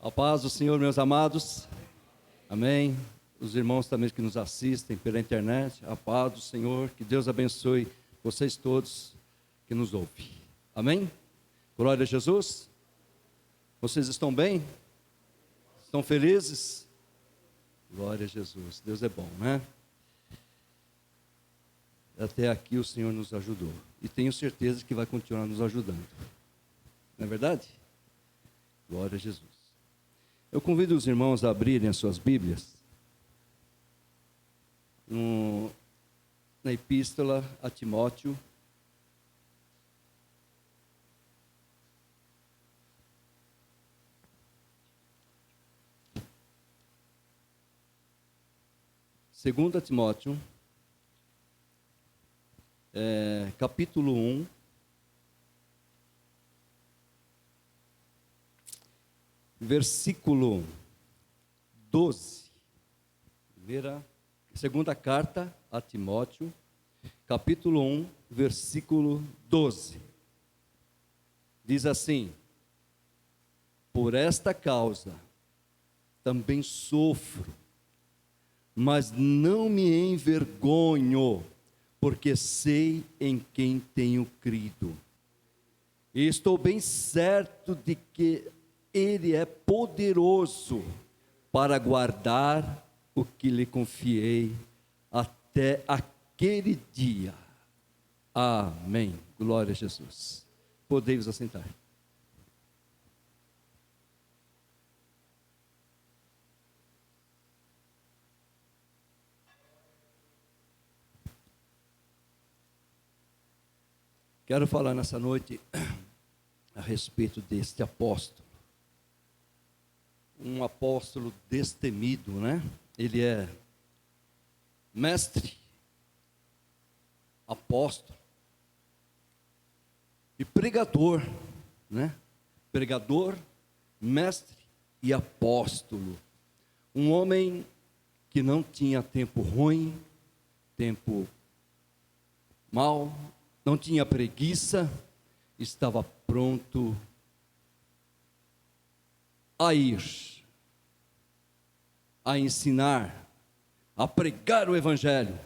A paz do Senhor, meus amados. Amém. Os irmãos também que nos assistem pela internet. A paz do Senhor. Que Deus abençoe vocês todos que nos ouvem. Amém. Glória a Jesus. Vocês estão bem? Estão felizes? Glória a Jesus. Deus é bom, né? Até aqui o Senhor nos ajudou. E tenho certeza que vai continuar nos ajudando. Não é verdade? Glória a Jesus. Eu convido os irmãos a abrirem as suas Bíblias na Epístola a Timóteo. Segunda Timóteo, capítulo 1. Versículo 12, segunda carta a Timóteo, capítulo 1, versículo 12, diz assim: por esta causa também sofro, mas não me envergonho, porque sei em quem tenho crido, e estou bem certo de que Ele é poderoso para guardar o que lhe confiei até aquele dia. Amém. Glória a Jesus. Podemos assentar. Quero falar nessa noite a respeito deste apóstolo. Um apóstolo destemido, né? Ele é mestre, apóstolo e pregador, né? Pregador, mestre e apóstolo. Um homem que não tinha tempo ruim, tempo mau, não tinha preguiça, estava pronto a ir, a ensinar, a pregar o Evangelho,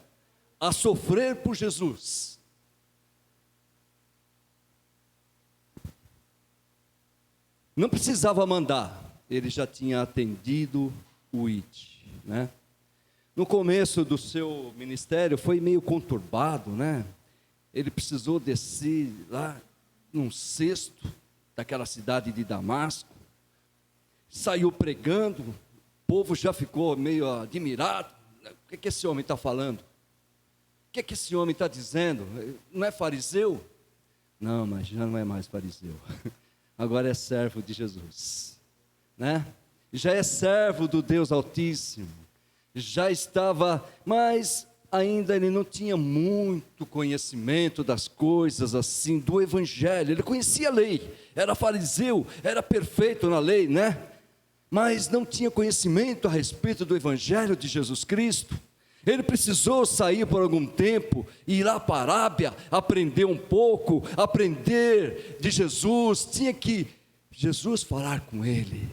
a sofrer por Jesus. Não precisava mandar, ele já tinha atendido o ID, né? No começo do seu ministério foi meio conturbado, né? Ele precisou descer lá num cesto daquela cidade de Damasco, saiu pregando, o povo já ficou meio admirado. O que esse homem está falando? O que esse homem está dizendo? Não é fariseu? Não, mas já não é mais fariseu. Agora é servo de Jesus, né? Já é servo do Deus Altíssimo. Já estava, mas ainda ele não tinha muito conhecimento das coisas assim, do Evangelho. Ele conhecia a lei, era fariseu, era perfeito na lei, né? Mas não tinha conhecimento a respeito do Evangelho de Jesus Cristo. Ele precisou sair por algum tempo, ir lá para a Arábia, aprender um pouco, aprender de Jesus. Tinha que Jesus falar com ele,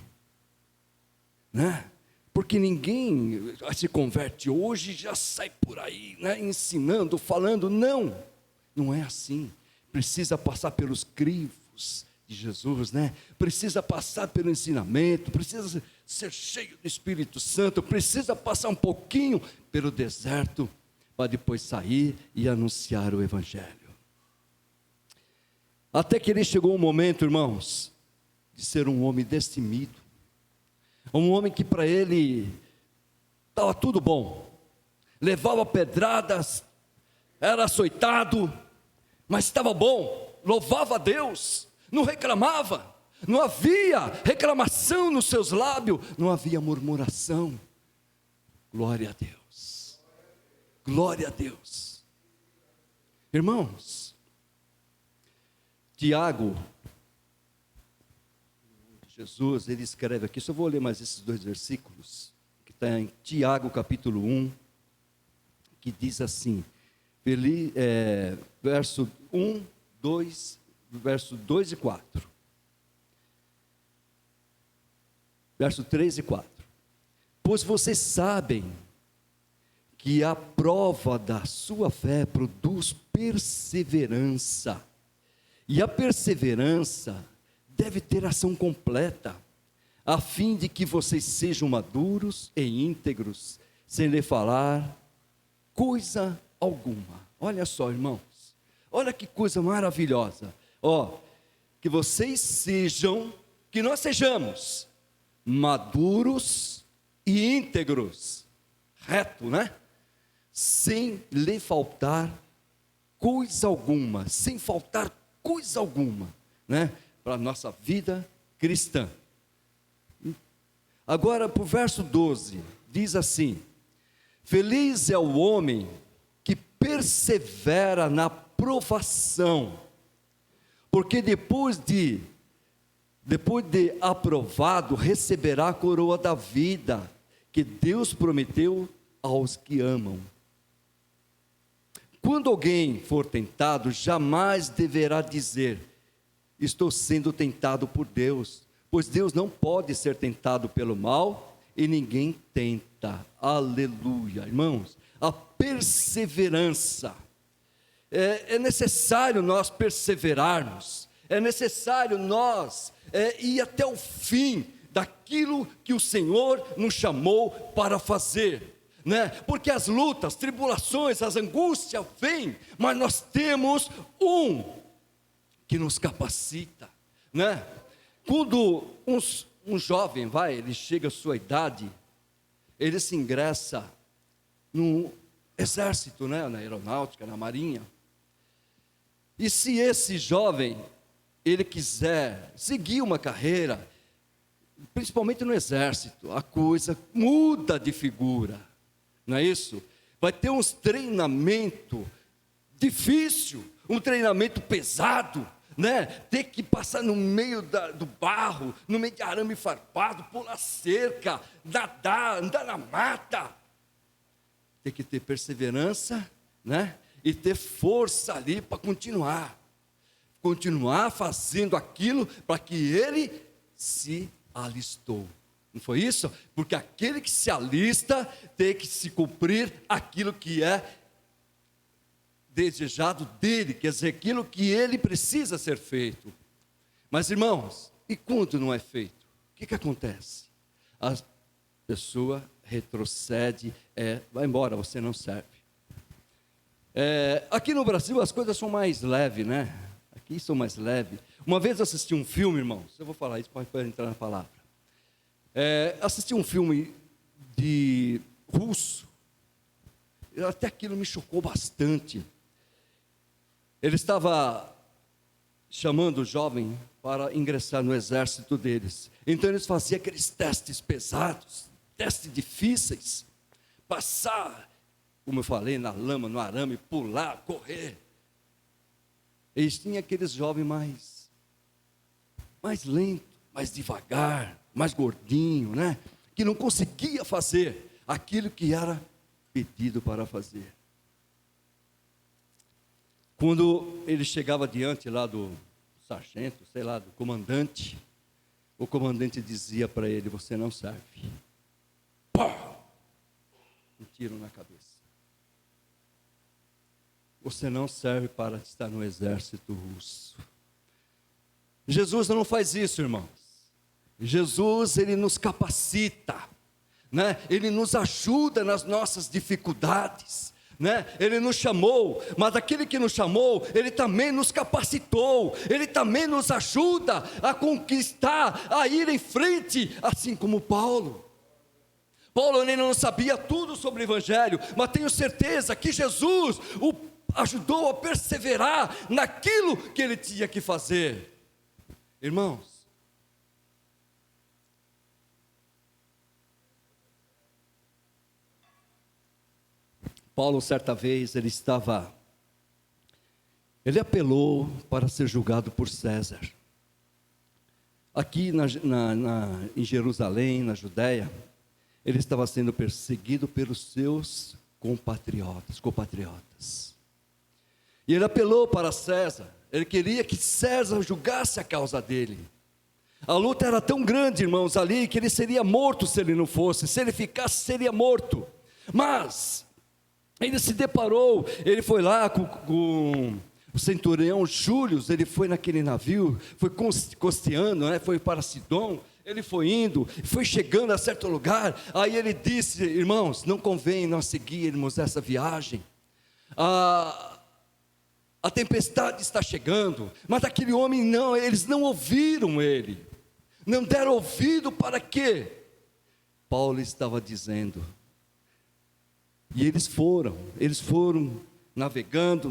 né? Porque ninguém se converte hoje e já sai por aí, né? Ensinando, falando. Não é assim. Precisa passar pelos crivos de Jesus, né? Precisa passar pelo ensinamento, precisa ser cheio do Espírito Santo, precisa passar um pouquinho pelo deserto, para depois sair e anunciar o Evangelho. Até que ele chegou um momento, irmãos, de ser um homem destemido, um homem que para ele estava tudo bom, levava pedradas, era açoitado, mas estava bom, louvava a Deus, não reclamava, não havia reclamação nos seus lábios, não havia murmuração. Glória a Deus, glória a Deus. Irmãos, Tiago, Jesus, ele escreve aqui, só vou ler mais esses dois versículos, que está em Tiago capítulo 1, que diz assim, verso 1, 2, verso 2 e 4. verso 3 e 4. Pois vocês sabem que a prova da sua fé produz perseverança, e a perseverança deve ter ação completa, a fim de que vocês sejam maduros e íntegros, sem lhe falar coisa alguma. Olha só, irmãos, olha que coisa maravilhosa. Que vocês sejam, que nós sejamos maduros e íntegros, reto, né? Sem lhe faltar coisa alguma, sem faltar coisa alguma, né? Para a nossa vida cristã. Agora, para o verso 12, diz assim: feliz é o homem que persevera na provação, porque depois de aprovado, receberá a coroa da vida, que Deus prometeu aos que amam. Quando alguém for tentado, jamais deverá dizer: estou sendo tentado por Deus, pois Deus não pode ser tentado pelo mal, e ninguém tenta. Aleluia. Irmãos, a perseverança, é necessário nós perseverarmos, é necessário nós ir até o fim daquilo que o Senhor nos chamou para fazer, né? Porque as lutas, tribulações, as angústias vêm, mas nós temos um que nos capacita, né? Quando um jovem ele chega à sua idade, ele se ingressa no exército, né? Na aeronáutica, na marinha. E se esse jovem ele quiser seguir uma carreira, principalmente no exército, a coisa muda de figura, não é isso? Vai ter uns treinamento difícil, um treinamento pesado, né? Ter que passar no meio do barro, no meio de arame farpado, pular cerca, nadar, andar na mata. Tem que ter perseverança, né? E ter força ali para continuar fazendo aquilo para que ele se alistou. Não foi isso? Porque aquele que se alista tem que se cumprir aquilo que é desejado dele, quer dizer, aquilo que ele precisa ser feito. Mas, irmãos, e quando não é feito? O que acontece? A pessoa retrocede, vai embora, você não serve. Aqui no Brasil as coisas são mais leves, né? Aqui são mais leves. Uma vez eu assisti um filme, irmãos, eu vou falar isso para entrar na palavra. Assisti um filme de russo, até aquilo me chocou bastante. Ele estava chamando o jovem para ingressar no exército deles. Então eles faziam aqueles testes pesados, testes difíceis, passar, como eu falei, na lama, no arame, pular, correr. Eles tinham aqueles jovens mais lento, mais devagar, mais gordinho, né? Que não conseguia fazer aquilo que era pedido para fazer. Quando ele chegava diante lá do sargento, sei lá, do comandante, o comandante dizia para ele: você não serve. Pá! Um tiro na cabeça. Você não serve para estar no exército russo. Jesus não faz isso, irmãos. Jesus, ele nos capacita, né? Ele nos ajuda nas nossas dificuldades, né? Ele nos chamou, mas aquele que nos chamou, ele também nos capacitou, ele também nos ajuda a conquistar, a ir em frente, assim como Paulo. Paulo ele não sabia tudo sobre o Evangelho, mas tenho certeza que Jesus o ajudou a perseverar naquilo que ele tinha que fazer. Irmãos, Paulo certa vez ele apelou para ser julgado por César. Aqui em Jerusalém, na Judéia, ele estava sendo perseguido pelos seus compatriotas. E ele apelou para César, ele queria que César julgasse a causa dele. A luta era tão grande, irmãos, ali, que ele seria morto se ele não fosse. Se ele ficasse, seria morto. Mas ele se deparou, ele foi lá com o centurião Júlio, ele foi naquele navio, foi costeando, né, foi para Sidom, ele foi indo, foi chegando a certo lugar, aí ele disse: irmãos, não convém nós seguirmos essa viagem, a tempestade está chegando. Mas aquele homem não, eles não ouviram ele, não deram ouvido para quê? Paulo estava dizendo. E eles foram navegando,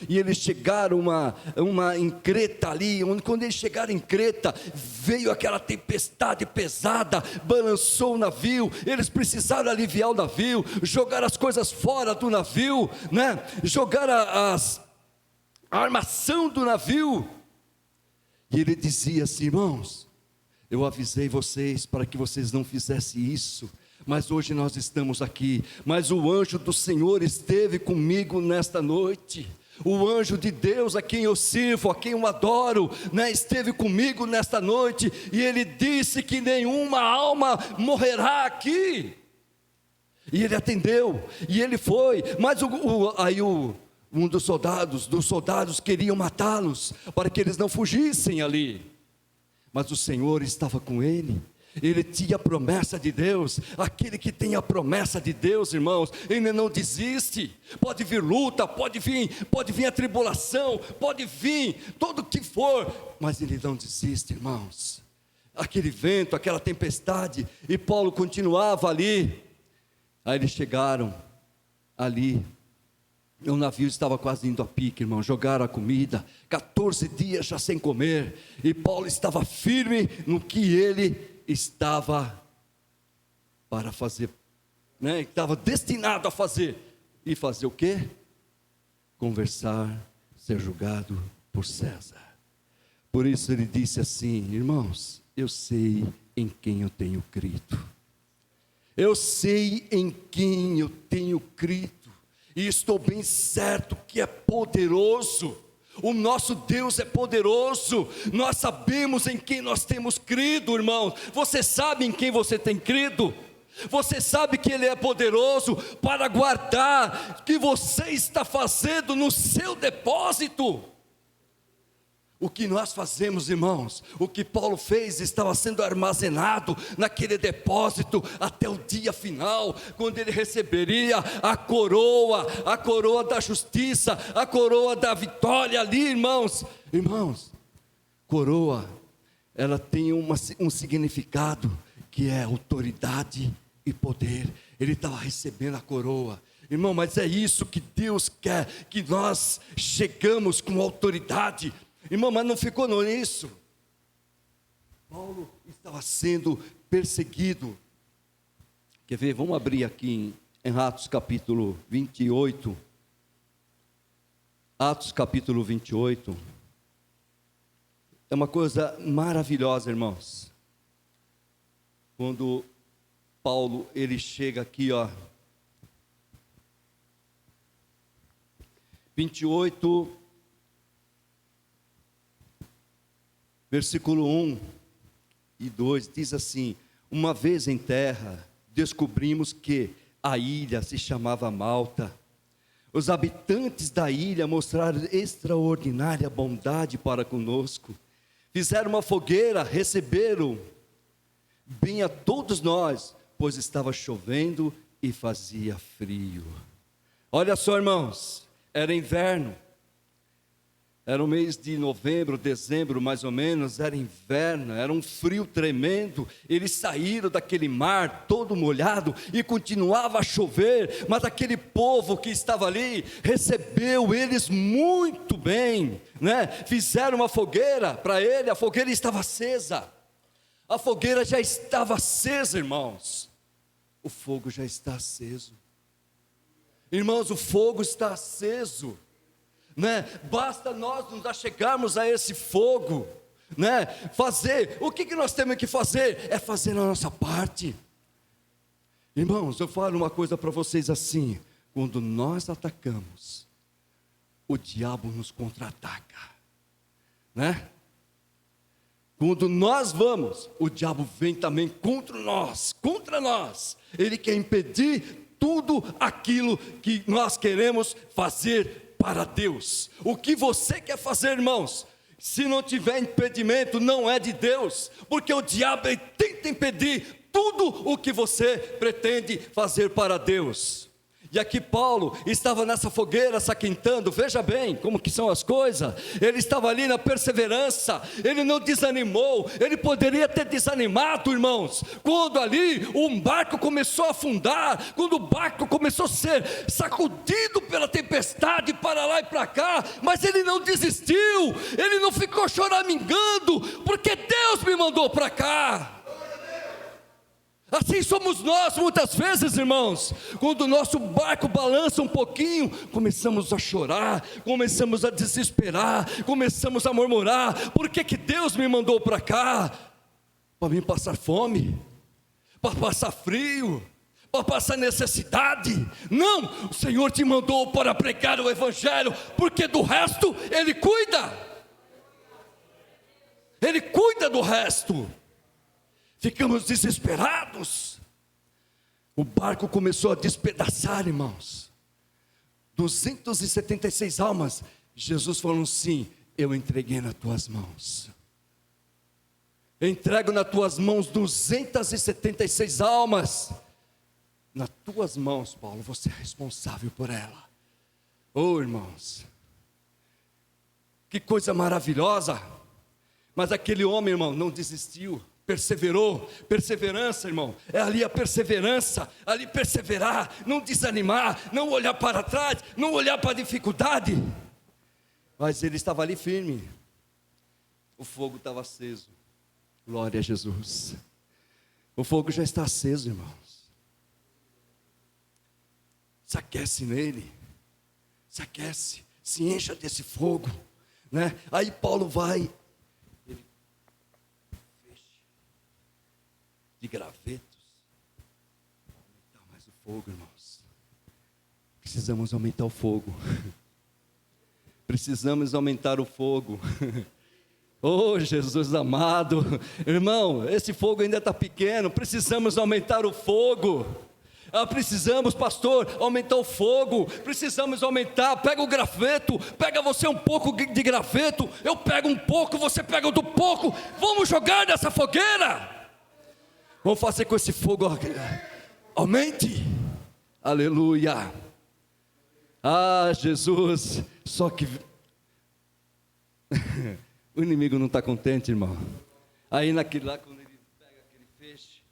e eles chegaram em Creta ali, onde quando eles chegaram em Creta, veio aquela tempestade pesada, balançou o navio, eles precisaram aliviar o navio, jogar as coisas fora do navio, né? Jogar a armação do navio, e ele dizia assim: irmãos, eu avisei vocês para que vocês não fizessem isso, mas hoje nós estamos aqui, mas o anjo do Senhor esteve comigo nesta noite, o anjo de Deus a quem eu sirvo, a quem eu adoro, né, esteve comigo nesta noite, e ele disse que nenhuma alma morrerá aqui, e ele atendeu, e ele foi, mas um dos soldados queriam matá-los, para que eles não fugissem ali, mas o Senhor estava com ele. Ele tinha a promessa de Deus. Aquele que tem a promessa de Deus, irmãos, ele não desiste. Pode vir luta, pode vir a tribulação, pode vir tudo o que for, mas ele não desiste, irmãos. Aquele vento, aquela tempestade, e Paulo continuava ali. Aí eles chegaram ali, o navio estava quase indo a pique, irmão. Jogaram a comida, 14 dias já sem comer, e Paulo estava firme no que ele estava para fazer, né? Estava destinado a fazer. E fazer o quê? Conversar, ser julgado por César. Por isso ele disse assim: irmãos, eu sei em quem eu tenho crido. Eu sei em quem eu tenho crido, e estou bem certo que é poderoso. O nosso Deus é poderoso. Nós sabemos em quem nós temos crido, irmãos. Você sabe em quem você tem crido? Você sabe que Ele é poderoso para guardar o que você está fazendo no seu depósito. O que nós fazemos, irmãos, o que Paulo fez estava sendo armazenado naquele depósito até o dia final, quando ele receberia a coroa da justiça, a coroa da vitória ali, irmãos. Irmãos, coroa, ela tem um significado que é autoridade e poder. Ele estava recebendo a coroa. Irmão, mas é isso que Deus quer, que nós chegamos com autoridade. Irmão, mas não ficou nisso. Paulo estava sendo perseguido. Quer ver? Vamos abrir aqui em Atos capítulo 28. Atos capítulo 28. É uma coisa maravilhosa, irmãos. Quando Paulo, ele chega aqui, ó. 28, versículo 1 e 2, diz assim: uma vez em terra, descobrimos que a ilha se chamava Malta. Os habitantes da ilha mostraram extraordinária bondade para conosco. Fizeram uma fogueira, receberam bem a todos nós, pois estava chovendo e fazia frio. Olha só, irmãos, era inverno. Era o mês de novembro, dezembro, mais ou menos, era inverno, era um frio tremendo. Eles saíram daquele mar todo molhado e continuava a chover, mas aquele povo que estava ali recebeu eles muito bem, né? Fizeram uma fogueira para ele, a fogueira estava acesa. A fogueira já estava acesa, irmãos. O fogo já está aceso. Irmãos, o fogo está aceso. Né? Basta nós nos achegarmos a esse fogo, né? Fazer, o que nós temos que fazer? É fazer a nossa parte. Irmãos, eu falo uma coisa para vocês assim: quando nós atacamos, o diabo nos contra-ataca, né? Quando nós vamos, o diabo vem também contra nós, contra nós. Ele quer impedir tudo aquilo que nós queremos fazer para Deus. O que você quer fazer, irmãos? Se não tiver impedimento, não é de Deus, porque o diabo tenta impedir tudo o que você pretende fazer para Deus. E aqui Paulo estava nessa fogueira se aquentando, veja bem como que são as coisas, ele estava ali na perseverança, ele não desanimou, ele poderia ter desanimado, irmãos, quando ali um barco começou a afundar, quando o barco começou a ser sacudido pela tempestade para lá e para cá, mas ele não desistiu, ele não ficou choramingando, porque Deus me mandou para cá. Assim somos nós muitas vezes, irmãos, quando o nosso barco balança um pouquinho, começamos a chorar, começamos a desesperar, começamos a murmurar: por que que Deus me mandou para cá? Para mim passar fome, para passar frio, para passar necessidade? Não, o Senhor te mandou para pregar o Evangelho, porque do resto Ele cuida, Ele cuida do resto. Ficamos desesperados, o barco começou a despedaçar, irmãos, 276 almas, Jesus falou assim: eu entreguei nas tuas mãos, entrego nas tuas mãos 276 almas, nas tuas mãos, Paulo, você é responsável por ela. Oh, irmãos, que coisa maravilhosa. Mas aquele homem, irmão, não desistiu, perseverou. Perseverança, irmão, é ali a perseverança, ali perseverar, não desanimar, não olhar para trás, não olhar para a dificuldade. Mas ele estava ali firme, o fogo estava aceso. Glória a Jesus. O fogo já está aceso, irmãos. Se aquece nele, se aquece, se encha desse fogo, né? Aí Paulo vai, de gravetos, aumentar mais o fogo, irmãos. Precisamos aumentar o fogo. Precisamos aumentar o fogo. Oh, Jesus amado, irmão, esse fogo ainda está pequeno. Precisamos aumentar o fogo. Precisamos, pastor, aumentar o fogo. Precisamos aumentar. Pega o graveto, pega você um pouco de graveto, eu pego um pouco, você pega outro pouco. Vamos jogar nessa fogueira. Vamos fazer com esse fogo aumente. Aleluia. Ah, Jesus. Só que o inimigo não está contente, irmão. Aí naquele lá, quando ele pega aquele peixe,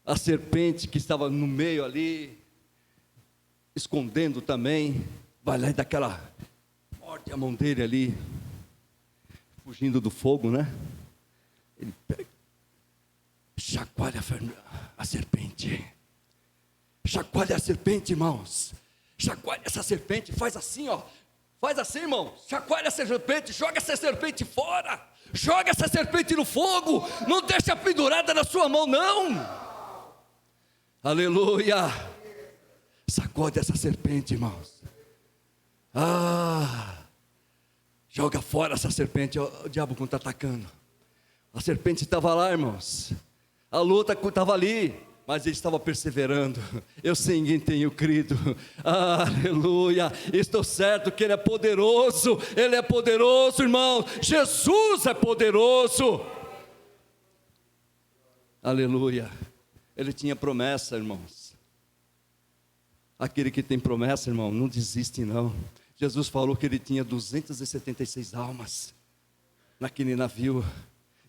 a serpente que estava no meio ali, escondendo também, vai lá e dá aquela morde a mão dele ali, fugindo do fogo, né? Ele pega, chacoalha a serpente. Chacoalha a serpente, irmãos. Chacoalha essa serpente, faz assim, ó. Faz assim, irmão. Chacoalha essa serpente, joga essa serpente fora. Joga essa serpente no fogo. Não deixa pendurada na sua mão, não. Aleluia. Sacode essa serpente, irmãos. Joga fora essa serpente. O diabo quando está atacando. A serpente estava lá, irmãos. A luta estava ali, mas ele estava perseverando. Eu sem ninguém tenho crido. Aleluia. Estou certo que Ele é poderoso. Ele é poderoso, irmão. Jesus é poderoso. Aleluia. Ele tinha promessa, irmãos. Aquele que tem promessa, irmão, não desiste não. Jesus falou que ele tinha 276 almas naquele navio.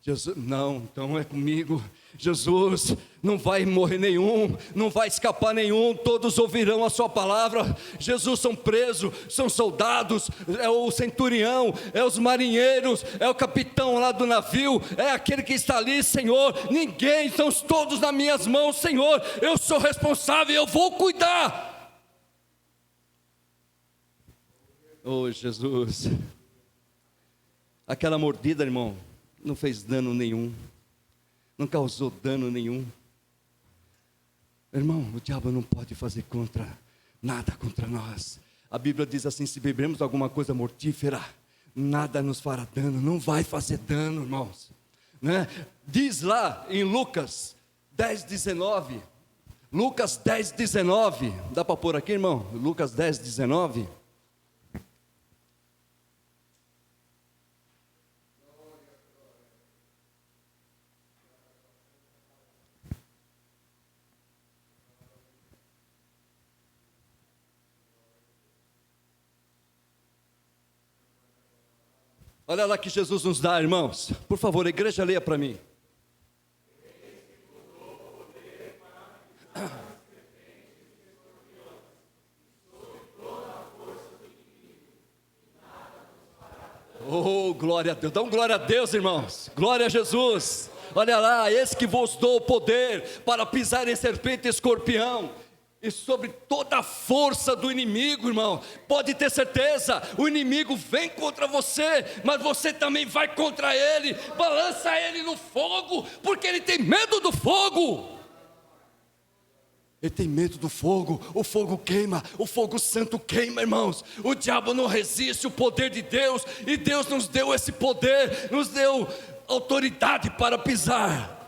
Jesus, não, então é comigo. Jesus, não vai morrer nenhum, não vai escapar nenhum, todos ouvirão a sua palavra. Jesus, são presos, são soldados, é o centurião, é os marinheiros, é o capitão lá do navio, é aquele que está ali, Senhor, ninguém, estão todos nas minhas mãos, Senhor, eu sou responsável, eu vou cuidar. Oh, Jesus, aquela mordida, irmão, não fez dano nenhum, não causou dano nenhum. Irmão, o diabo não pode fazer nada contra nós. A Bíblia diz assim: se bebermos alguma coisa mortífera, nada nos fará dano, não vai fazer dano, irmãos. né? Diz lá em Lucas 10:19, Lucas 10:19, dá para pôr aqui, irmão? Lucas 10:19. Olha lá que Jesus nos dá, irmãos. Por favor, a igreja, leia para mim. Oh, glória a Deus. Dá glória a Deus, irmãos. Glória a Jesus. Olha lá, esse que vos dou o poder para pisar em serpente e escorpião, e sobre toda a força do inimigo, irmão. Pode ter certeza, o inimigo vem contra você, mas você também vai contra ele. Balança ele no fogo, porque ele tem medo do fogo. Ele tem medo do fogo. O fogo queima, o fogo santo queima, irmãos. O diabo não resiste o poder de Deus, e Deus nos deu esse poder, nos deu autoridade para pisar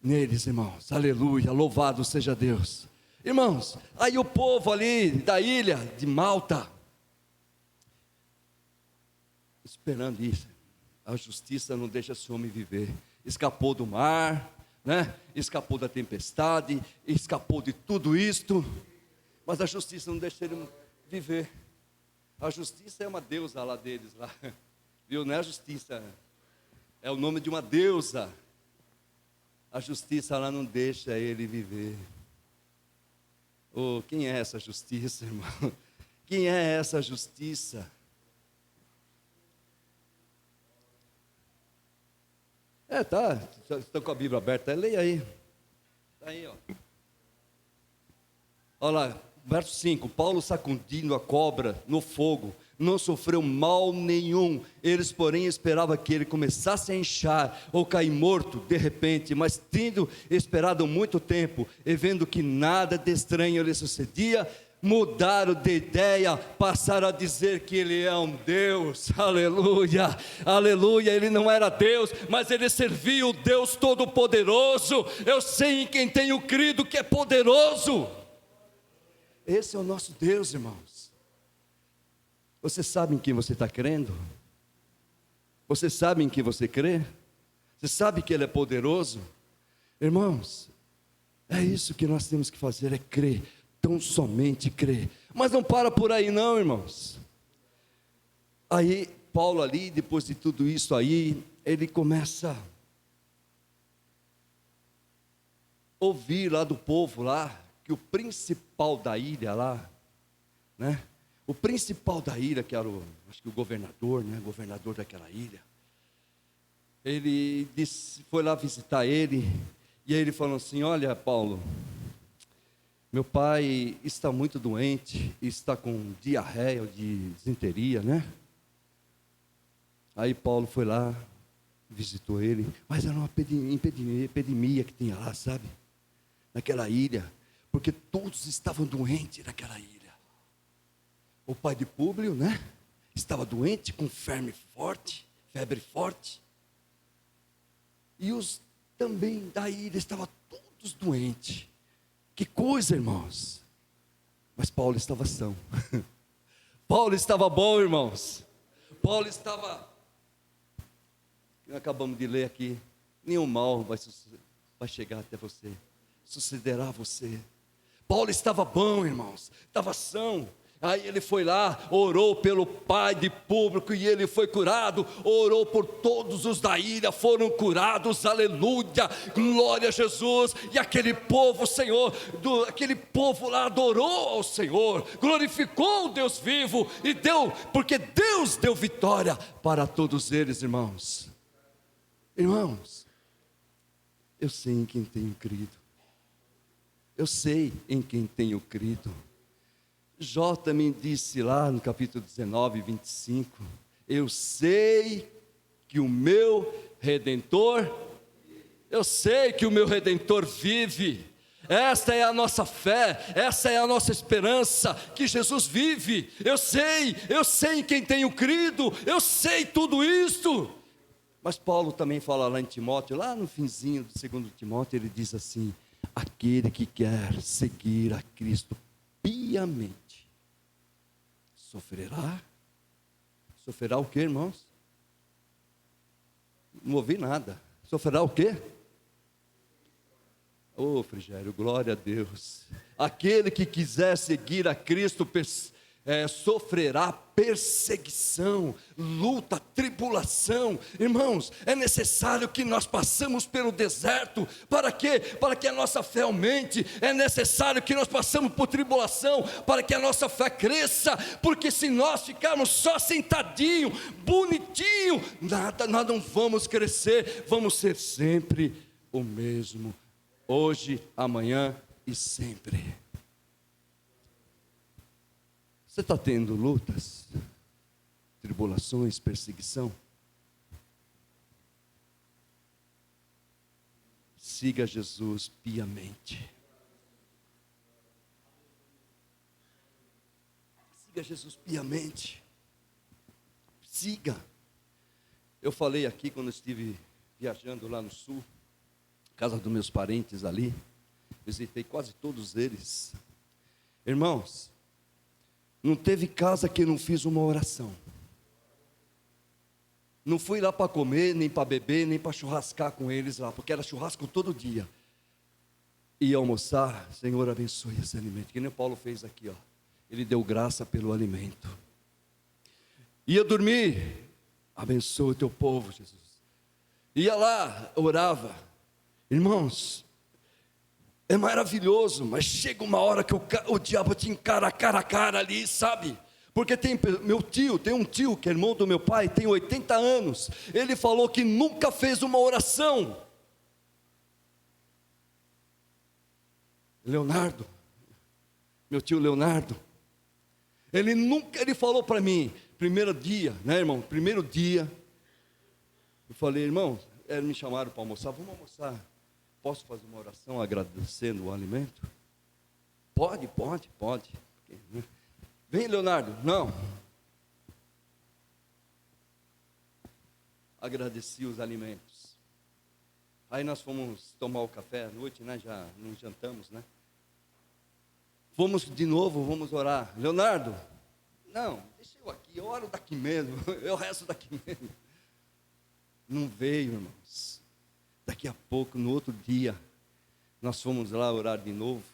neles, irmãos. Aleluia, louvado seja Deus. Irmãos, aí o povo ali da ilha de Malta, esperando isso. A justiça não deixa esse homem viver. Escapou do mar, né? Escapou da tempestade, escapou de tudo isto, mas a justiça não deixa ele viver. A justiça é uma deusa lá deles, lá. Viu? Não é a justiça, é o nome de uma deusa. A justiça lá não deixa ele viver. Oh, quem é essa justiça, irmão? Quem é essa justiça? Tá, estão com a Bíblia aberta, leia aí. Está aí, ó. Olha lá, verso 5, Paulo sacudindo a cobra no fogo, não sofreu mal nenhum. Eles, porém, esperavam que ele começasse a inchar ou cair morto de repente, mas tendo esperado muito tempo e vendo que nada de estranho lhe sucedia, mudaram de ideia, passaram a dizer que ele é um Deus. Aleluia, aleluia. Ele não era Deus, mas ele servia o Deus Todo-Poderoso. Eu sei em quem tenho crido que é poderoso. Esse é o nosso Deus, irmãos. Você sabe em quem você está crendo? Você sabe em quem você crê? Você sabe que Ele é poderoso? Irmãos, é isso que nós temos que fazer, é crer, tão somente crer. Mas não para por aí não, irmãos. Aí, Paulo ali, depois de tudo isso aí, ele começa a ouvir lá do povo lá, que o principal da ilha lá, né? O principal da ilha, que era acho que o governador, né? Governador daquela ilha. Ele foi lá visitar ele, e aí ele falou assim: olha, Paulo, meu pai está muito doente, está com diarreia, de disenteria, né? Aí Paulo foi lá, visitou ele, mas era uma epidemia que tinha lá, sabe? Naquela ilha, porque todos estavam doentes naquela ilha. O pai de Públio, né? Estava doente, com febre forte. E os também da ilha estavam todos doentes. Que coisa, irmãos. Mas Paulo estava são. Paulo estava bom, irmãos. Paulo estava... Acabamos de ler aqui. Nenhum mal vai chegar até você. Sucederá a você. Paulo estava bom, irmãos. Estava são. Aí ele foi lá, orou pelo pai de Público e ele foi curado. Orou por todos os da ilha, foram curados, aleluia, glória a Jesus. E aquele povo, Senhor, aquele povo lá adorou ao Senhor, glorificou o Deus vivo e porque Deus deu vitória para todos eles, irmãos. Irmãos, eu sei em quem tenho crido. Eu sei em quem tenho crido. Jó também disse lá no capítulo 19, 25, eu sei que o meu Redentor vive. Esta é a nossa fé, essa é a nossa esperança, que Jesus vive. Eu sei em quem tenho crido, eu sei tudo isto. Mas Paulo também fala lá em Timóteo, lá no finzinho do 2 Timóteo, ele diz assim: aquele que quer seguir a Cristo piamente, sofrerá o quê, irmãos? Não ouvi nada. Sofrerá o quê? Ô, Frigério, glória a Deus. Aquele que quiser seguir a Cristo sofrerá perseguição, luta, tribulação. Irmãos, é necessário que nós passemos pelo deserto. Para quê? Para que a nossa fé aumente. É necessário que nós passemos por tribulação, para que a nossa fé cresça. Porque se nós ficarmos só sentadinho, bonitinho, nós não vamos crescer. Vamos ser sempre o mesmo, hoje, amanhã e sempre. Você está tendo lutas, tribulações, perseguição? Siga Jesus piamente. Siga Jesus piamente. Siga. Eu falei aqui quando estive viajando lá no sul, casa dos meus parentes ali, visitei quase todos eles. Irmãos, não teve casa que eu não fiz uma oração. Não fui lá para comer, nem para beber, nem para churrascar com eles lá, porque era churrasco todo dia. E almoçar, Senhor, abençoe esse alimento, que nem o Paulo fez aqui, ó. Ele deu graça pelo alimento. Ia dormir, abençoa o teu povo, Jesus. Ia lá, orava. Irmãos, é maravilhoso, mas chega uma hora que o diabo te encara cara a cara ali, sabe? Porque tem um tio que é irmão do meu pai, tem 80 anos. Ele falou que nunca fez uma oração. Leonardo, meu tio Leonardo, ele falou para mim, primeiro dia, né, irmão? Primeiro dia, eu falei, irmão, eles me chamaram para almoçar, vamos almoçar. Posso fazer uma oração agradecendo o alimento? Pode. Vem, Leonardo. Não. Agradeci os alimentos. Aí nós fomos tomar o café à noite, né? Já não jantamos, né? Vamos de novo, vamos orar. Leonardo, não, deixa eu aqui, eu oro daqui mesmo, eu resto daqui mesmo. Não veio, irmãos. Daqui a pouco, no outro dia, nós fomos lá orar de novo.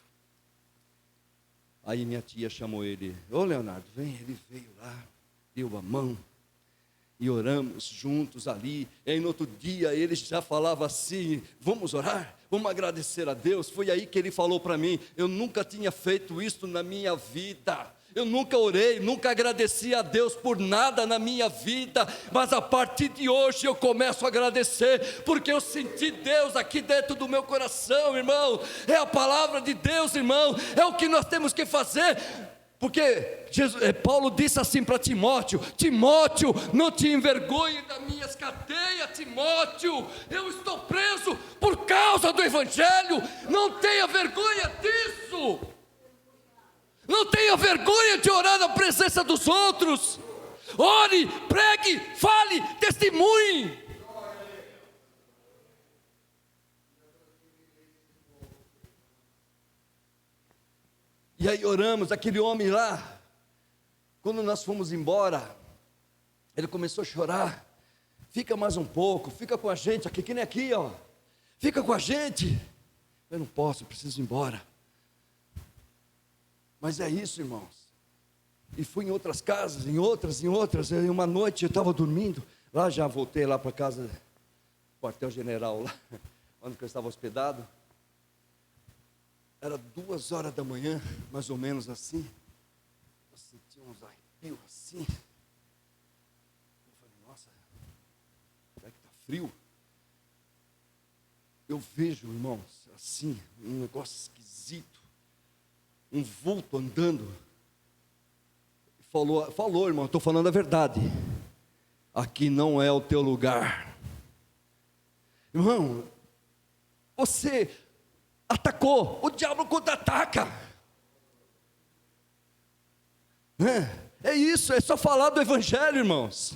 Aí minha tia chamou ele, ô Leonardo, vem. Ele veio lá, deu a mão, e oramos juntos ali. E aí no outro dia, ele já falava assim, vamos orar, vamos agradecer a Deus. Foi aí que ele falou para mim, eu nunca tinha feito isso na minha vida. Eu nunca orei, nunca agradeci a Deus por nada na minha vida, mas a partir de hoje eu começo a agradecer, porque eu senti Deus aqui dentro do meu coração, irmão. É a palavra de Deus, irmão, é o que nós temos que fazer. Porque Paulo disse assim para Timóteo, Timóteo, não te envergonhe das minhas cadeias, Timóteo, eu estou preso por causa do Evangelho, não tenha vergonha disso. Não tenha vergonha de orar na presença dos outros. Ore, pregue, fale, testemunhe. E aí oramos, aquele homem lá, quando nós fomos embora, ele começou a chorar. Fica mais um pouco, fica com a gente aqui, que nem aqui, ó. Fica com a gente. Eu não posso, eu preciso ir embora. Mas é isso, irmãos. E fui em outras casas, em outras. E uma noite eu estava dormindo. Lá já voltei lá para casa, quartel-general lá, onde eu estava hospedado. Era 2h da manhã, mais ou menos assim. Eu senti uns arrepios assim. Eu falei, nossa, será que está frio? Eu vejo, irmãos, assim, um negócio esquisito. Um vulto andando. Falou, irmão, estou falando a verdade. Aqui não é o teu lugar. Irmão, você atacou, o diabo contra-ataca. É isso, é só falar do Evangelho, irmãos.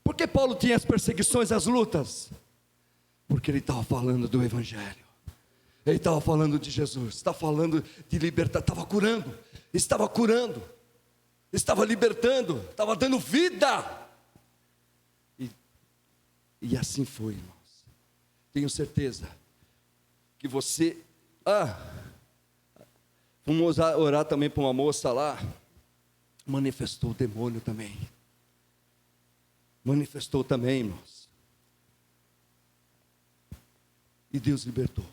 Por que Paulo tinha as perseguições, as lutas? Porque ele estava falando do Evangelho. Ele estava falando de Jesus, estava falando de libertar, estava curando, estava libertando, estava dando vida. E assim foi, irmãos. Tenho certeza que você... Vamos orar também para uma moça lá. Manifestou o demônio também. Manifestou também, irmãos. E Deus libertou.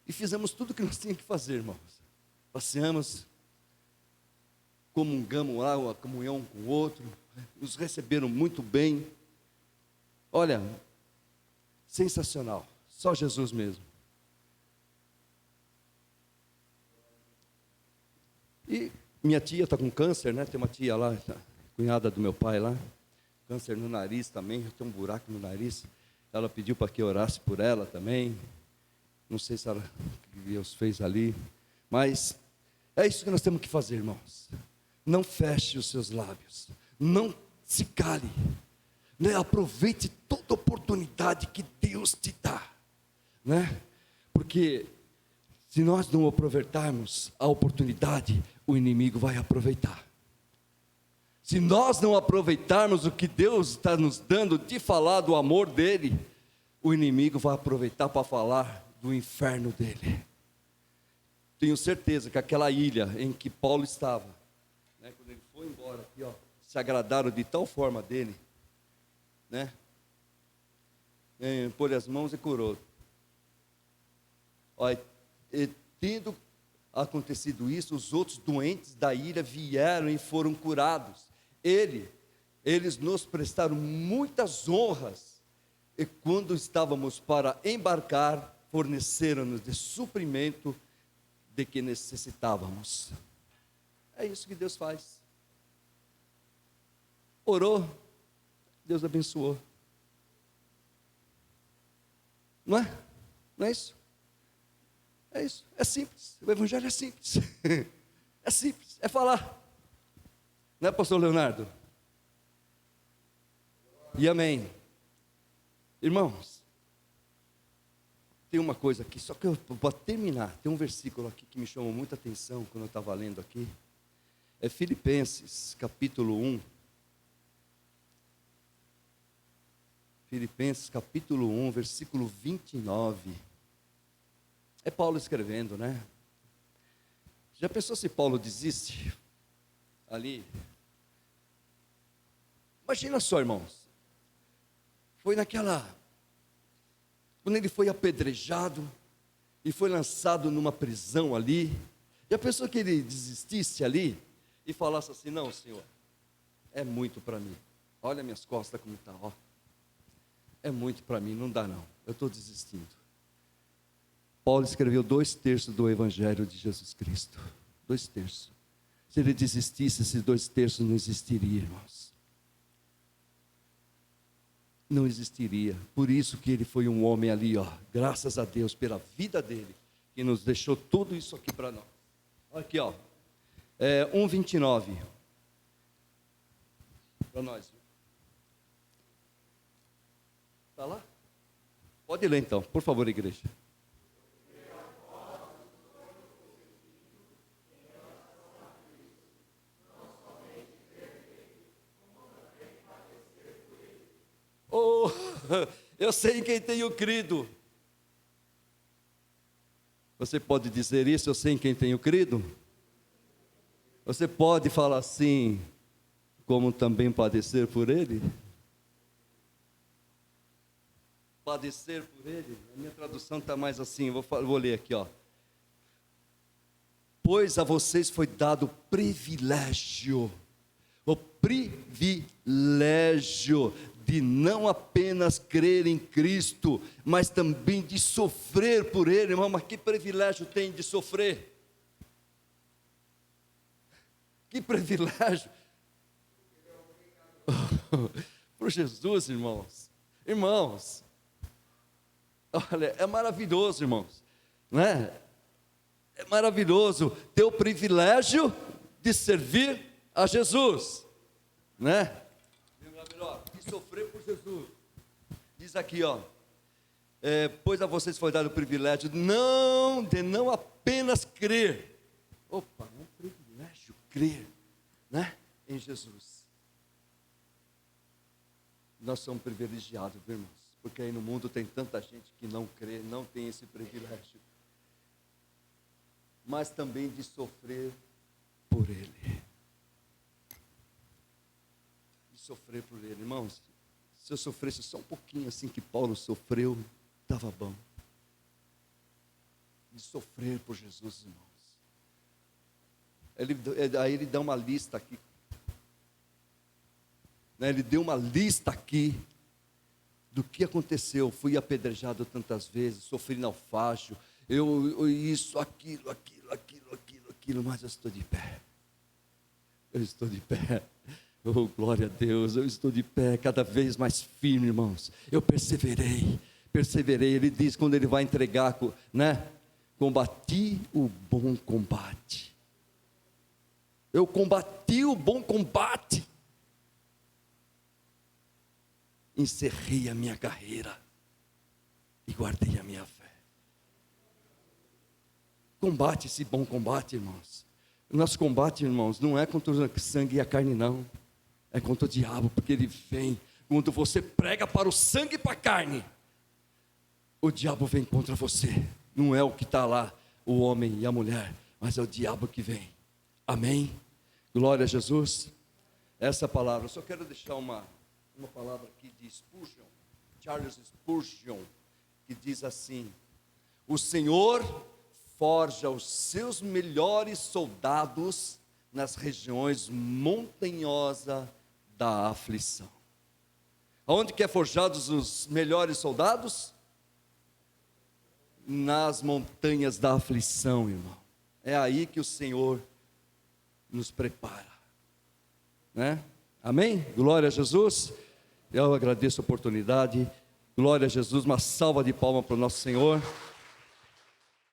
E fizemos tudo o que nós tínhamos que fazer, irmãos. Passeamos, comungamos lá, uma comunhão com o outro, nos receberam muito bem. Olha, sensacional, só Jesus mesmo. E minha tia está com câncer, né? Tem uma tia lá, cunhada do meu pai lá, câncer no nariz também, tem um buraco no nariz. Ela pediu para que eu orasse por ela também. Não sei se Deus fez ali, mas é isso que nós temos que fazer, irmãos. Não feche os seus lábios, não se cale, né? Aproveite toda oportunidade que Deus te dá, né? Porque se nós não aproveitarmos a oportunidade, o inimigo vai aproveitar. Se nós não aproveitarmos o que Deus está nos dando de falar do amor dele, o inimigo vai aproveitar para falar do inferno dele. Tenho certeza que aquela ilha em que Paulo estava, né, quando ele foi embora aqui, ó, se agradaram de tal forma dele, né? Pôr as mãos e curou. Olha, e tendo acontecido isso, os outros doentes da ilha vieram e foram curados. Eles nos prestaram muitas honras, e quando estávamos para embarcar, forneceram-nos de suprimento de que necessitávamos. É isso que Deus faz. Orou, Deus abençoou. Não é? Não é isso? É isso, é simples. O Evangelho é simples. É simples, é falar. Não é, pastor Leonardo? E amém. Irmãos, tem uma coisa aqui, só que eu vou terminar. Tem um versículo aqui que me chamou muita atenção quando eu estava lendo aqui. É Filipenses, capítulo 1. Filipenses, capítulo 1, versículo 29. É Paulo escrevendo, né? Já pensou se Paulo desiste? Ali. Imagina só, irmãos. Foi quando ele foi apedrejado e foi lançado numa prisão ali. Já pensou que ele desistisse ali e falasse assim: não, Senhor, é muito para mim. Olha minhas costas como está, ó. É muito para mim, não dá não. Eu estou desistindo. Paulo escreveu 2/3 do Evangelho de Jesus Cristo. 2/3. Se ele desistisse, esses 2/3 não existiria, irmãos. Não existiria. Por isso que ele foi um homem ali, ó. Graças a Deus pela vida dele, que nos deixou tudo isso aqui para nós. Olha aqui, ó. 1:29. Para nós. Está lá? Pode ler então, por favor, igreja. Oh, eu sei em quem tenho crido. Você pode dizer isso, eu sei em quem tenho crido? Você pode falar assim, como também padecer por ele? Padecer por ele? A minha tradução está mais assim, vou ler aqui, ó. Pois a vocês foi dado o privilégio de não apenas crer em Cristo, mas também de sofrer por Ele, irmão. Mas que privilégio tem de sofrer? Que privilégio! Por Jesus, irmãos. Irmãos, olha, é maravilhoso, irmãos, não é? É maravilhoso ter o privilégio de servir a Jesus. né? Melhor, e sofrer por Jesus. Diz aqui, ó, pois a vocês foi dado o privilégio de não apenas crer. Opa, é um privilégio crer, né? Em Jesus. Nós somos privilegiados, viu, irmãos? Porque aí no mundo tem tanta gente que não crê, não tem esse privilégio. Mas também de sofrer por Ele. De sofrer por Ele. Irmãos, se eu sofresse só um pouquinho assim que Paulo sofreu, estava bom. De sofrer por Jesus, irmãos. Aí ele dá uma lista aqui. Ele deu uma lista aqui do que aconteceu. Fui apedrejado tantas vezes, sofri naufrágio, isso, aquilo, mas eu estou de pé. Eu estou de pé. Oh, glória a Deus, eu estou de pé, cada vez mais firme, irmãos. Eu perseverei. Ele diz quando ele vai entregar, né? Combati o bom combate. Eu combati o bom combate. Encerrei a minha carreira e guardei a minha fé. Combate esse bom combate, irmãos. O nosso combate, irmãos, não é contra o sangue e a carne, não. É contra o diabo, porque ele vem. Quando você prega para o sangue e para a carne, o diabo vem contra você. Não é o que está lá, o homem e a mulher, mas é o diabo que vem. Amém? Glória a Jesus. Essa palavra, eu só quero deixar uma palavra aqui de Spurgeon, Charles Spurgeon, que diz assim: o Senhor forja os seus melhores soldados nas regiões montanhosas da aflição. Aonde que é forjados os melhores soldados? Nas montanhas da aflição, irmão. É aí que o Senhor nos prepara, né? Amém? Glória a Jesus. Eu agradeço a oportunidade. Glória a Jesus. Uma salva de palmas para o nosso Senhor.